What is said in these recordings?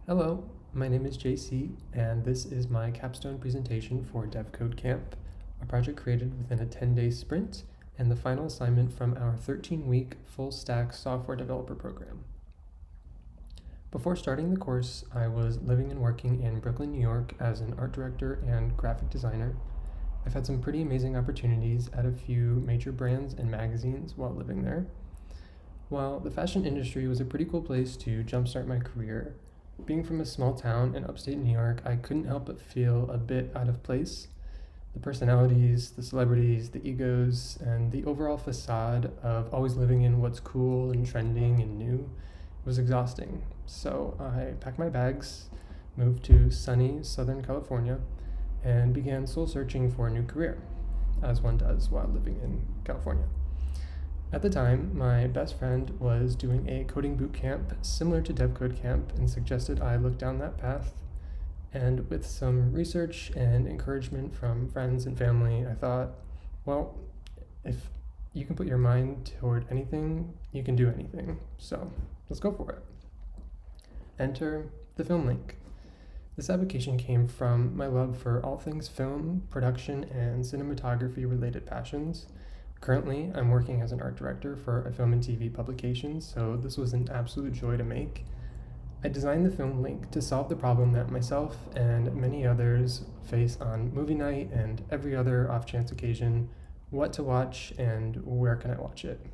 Hello, my name is JC, and this is my capstone presentation for devCodeCamp, a project created within a 10-day sprint and the final assignment from our 13-week full-stack software developer program. Before starting the course, I was living and working in Brooklyn, New York as an art director and graphic designer. I've had some pretty amazing opportunities at a few major brands and magazines while living there. While the fashion industry was a pretty cool place to jumpstart my career, being from a small town in upstate New York, I couldn't help but feel a bit out of place. The personalities, the celebrities, the egos, and the overall facade of always living in what's cool and trending and new was exhausting. So I packed my bags, moved to sunny Southern California, and began soul searching for a new career, as one does while living in California. At the time, my best friend was doing a coding boot camp similar to devCodeCamp and suggested I look down that path. And with some research and encouragement from friends and family, I thought, well, if you can put your mind toward anything, you can do anything. So let's go for it. Enter the film link. This application came from my love for all things film, production, and cinematography related passions. Currently, I'm working as an art director for a film and TV publication, so this was an absolute joy to make. I designed the film link to solve the problem that myself and many others face on movie night and every other off-chance occasion: what to watch and where can I watch it.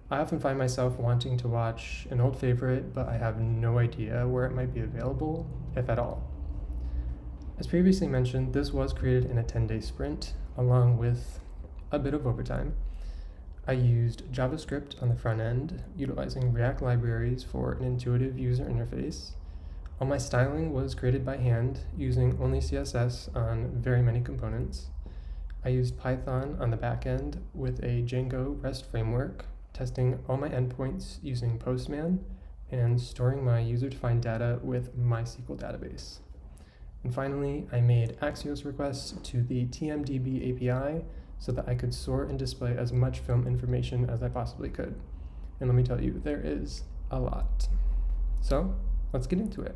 I often find myself wanting to watch an old favorite, but I have no idea where it might be available, if at all. As previously mentioned, this was created in a 10-day sprint, along with a bit of overtime. I used JavaScript on the front end, utilizing React libraries for an intuitive user interface. All my styling was created by hand, using only CSS on very many components. I used Python on the back end with a Django REST Framework, testing all my endpoints using Postman, and storing my user-defined data with MySQL database. And finally, I made Axios requests to the TMDb API so that I could sort and display as much film information as I possibly could. And let me tell you, there is a lot. So let's get into it.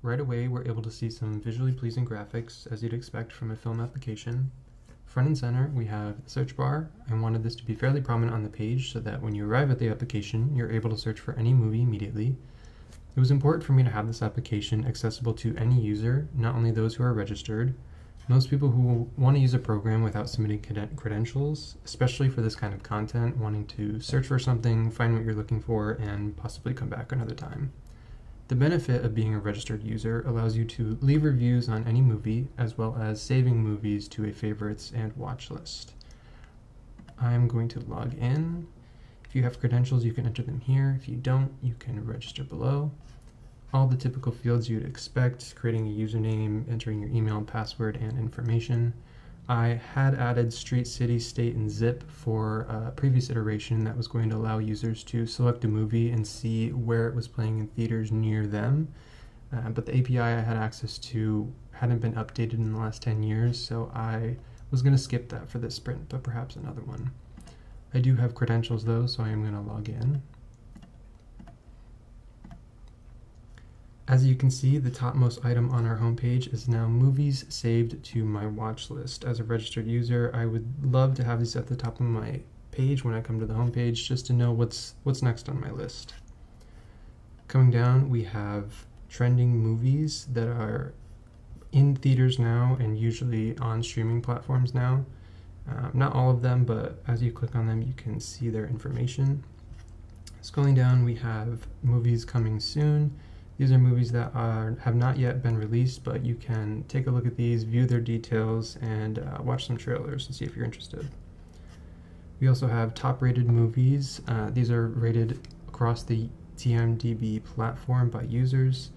Right away, we're able to see some visually pleasing graphics, as you'd expect from a film application. Front and center, we have the search bar. I wanted this to be fairly prominent on the page so that when you arrive at the application, you're able to search for any movie immediately. It was important for me to have this application accessible to any user, not only those who are registered. Most people who want to use a program without submitting credentials, especially for this kind of content, wanting to search for something, find what you're looking for, and possibly come back another time. The benefit of being a registered user allows you to leave reviews on any movie, as well as saving movies to a favorites and watch list. I'm going to log in. If you have credentials, you can enter them here. If you don't, you can register below. All the typical fields you'd expect: creating a username, entering your email and password, and information. I had added street, city, state, and zip for a previous iteration that was going to allow users to select a movie and see where it was playing in theaters near them. But the API I had access to hadn't been updated in the last 10 years, so I was going to skip that for this sprint, but perhaps another one. I do have credentials though, so I am going to log in. As you can see, the topmost item on our homepage is now movies saved to my watch list. As a registered user, I would love to have these at the top of my page when I come to the homepage, just to know what's next on my list. Coming down, we have trending movies that are in theaters now and usually on streaming platforms now. Not all of them, but as you click on them, you can see their information. Scrolling down, we have movies coming soon. These are movies that have not yet been released, but you can take a look at these, view their details, and watch some trailers to see if you're interested. We also have top-rated movies. These are rated across the TMDb platform by users.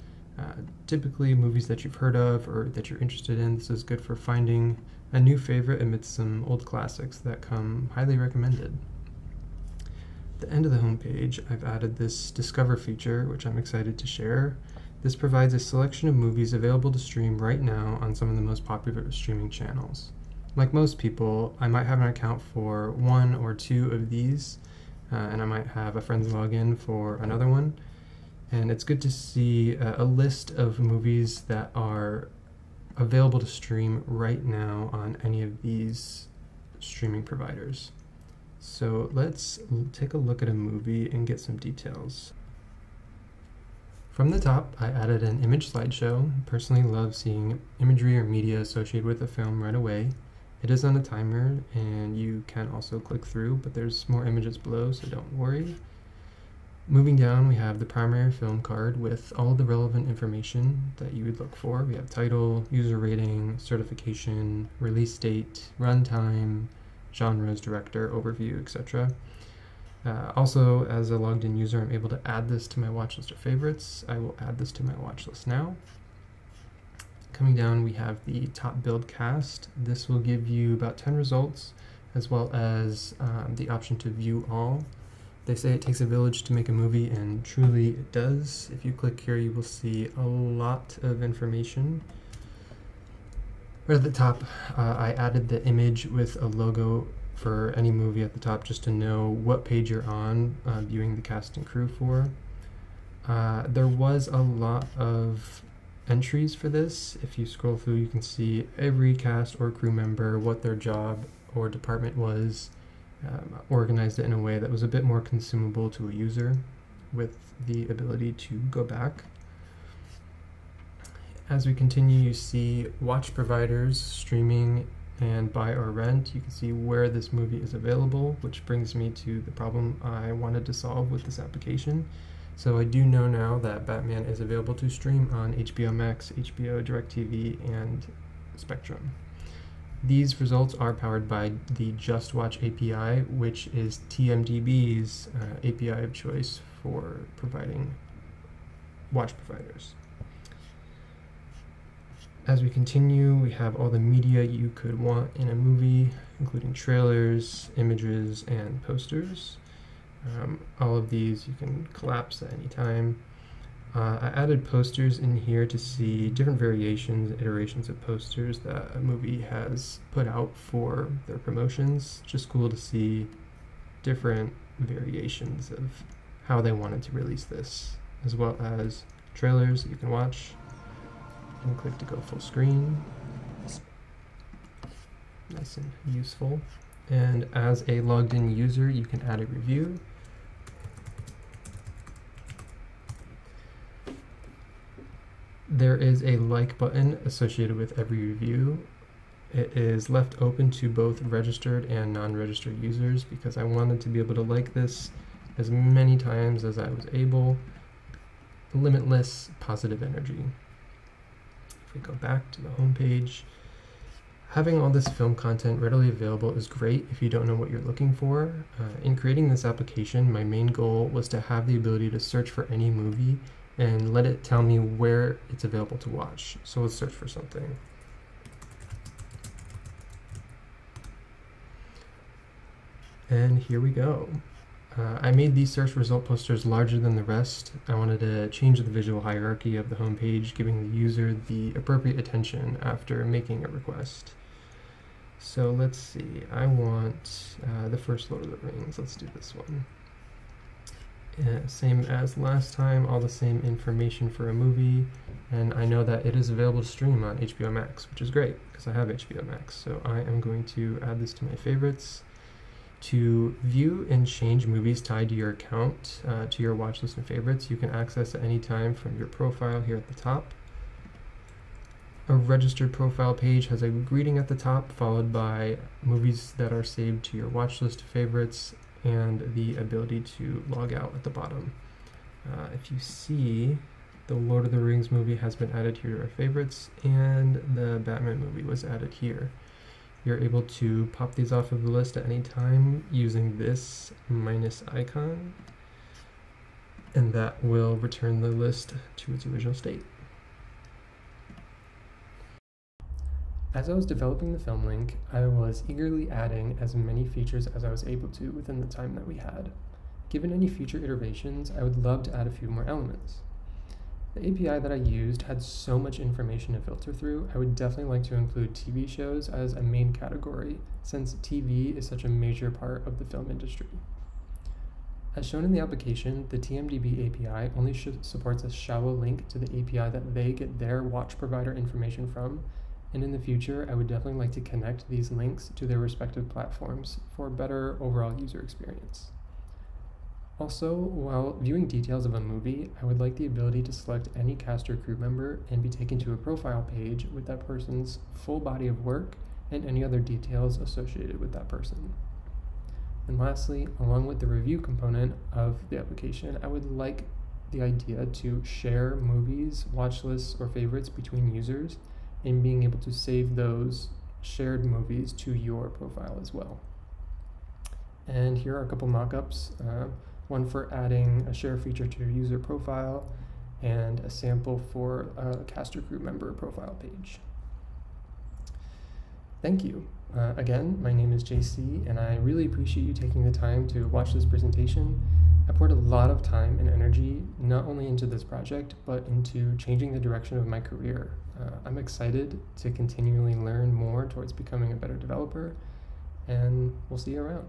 Typically movies that you've heard of or that you're interested in. This is good for finding a new favorite amidst some old classics that come highly recommended. At the end of the homepage, I've added this Discover feature, which I'm excited to share. This provides a selection of movies available to stream right now on some of the most popular streaming channels. Like most people, I might have an account for one or two of these, and I might have a friend's login for another one. and it's good to see a list of movies that are available to stream right now on any of these streaming providers. So let's take a look at a movie and get some details. From the top, I added an image slideshow. I personally love seeing imagery or media associated with a film right away. It is on a timer, and you can also click through, but there's more images below, so don't worry. Moving down, we have the primary film card with all the relevant information that you would look for. We have title, user rating, certification, release date, runtime, genres, director, overview, etc. Also, as a logged in user, I'm able to add this to my watch list of favorites. I will add this to my watch list now. Coming down, we have the top build cast. This will give you about 10 results, as well as the option to view all. They say it takes a village to make a movie, and truly it does. If you click here, you will see a lot of information. Right at the top, I added the image with a logo for any movie at the top, just to know what page you're on viewing the cast and crew for. There was a lot of entries for this. If you scroll through, you can see every cast or crew member, what their job or department was, organized it in a way that was a bit more consumable to a user with the ability to go back. As we continue, you see watch providers, streaming, and buy or rent. You can see where this movie is available, which brings me to the problem I wanted to solve with this application. So I do know now that Batman is available to stream on HBO Max, HBO, DirecTV, and Spectrum. These results are powered by the JustWatch API, which is TMDb's API of choice for providing watch providers. As we continue, we have all the media you could want in a movie, including trailers, images, and posters. All of these you can collapse at any time. I added posters in here to see different variations, iterations of posters that a movie has put out for their promotions. Just cool to see different variations of how they wanted to release this, as well as trailers that you can watch. And click to go full screen. Nice and useful. And as a logged in user, you can add a review. There is a like button associated with every review. It is left open to both registered and non-registered users because I wanted to be able to like this as many times as I was able. Limitless positive energy. If we go back to the home page, having all this film content readily available is great if you don't know what you're looking for. In creating this application, my main goal was to have the ability to search for any movie and let it tell me where it's available to watch. So let's search for something. And here we go. I made these search result posters larger than the rest. I wanted to change the visual hierarchy of the home page, giving the user the appropriate attention after making a request. So let's see, I want the first Lord of the Rings. Let's do this one. Same as last time, all the same information for a movie, and I know that it is available to stream on HBO Max, which is great because I have HBO Max. So I am going to add this to my favorites. To view and change movies tied to your account, to your watch list and favorites, you can access at any time from your profile here at the top. A registered profile page has a greeting at the top, followed by movies that are saved to your watch list of favorites, and the ability to log out at the bottom. If you see, the Lord of the Rings movie has been added here to our favorites, and the Batman movie was added here. You're able to pop these off of the list at any time using this minus icon, and that will return the list to its original state. As I was developing the film link, I was eagerly adding as many features as I was able to within the time that we had. Given any future iterations, I would love to add a few more elements. The API that I used had so much information to filter through, I would definitely like to include TV shows as a main category, since TV is such a major part of the film industry. As shown in the application, the TMDb API only supports a shallow link to the API that they get their watch provider information from, and in the future, I would definitely like to connect these links to their respective platforms for a better overall user experience. Also, while viewing details of a movie, I would like the ability to select any cast or crew member and be taken to a profile page with that person's full body of work and any other details associated with that person. And lastly, along with the review component of the application, I would like the idea to share movies, watch lists, or favorites between users, and being able to save those shared movies to your profile as well. And here are a couple mock-ups, one for adding a share feature to your user profile, and a sample for a cast or crew member profile page. Thank you. Again, my name is JC, and I really appreciate you taking the time to watch this presentation. I poured a lot of time and energy, not only into this project, but into changing the direction of my career. I'm excited to continually learn more towards becoming a better developer, and we'll see you around.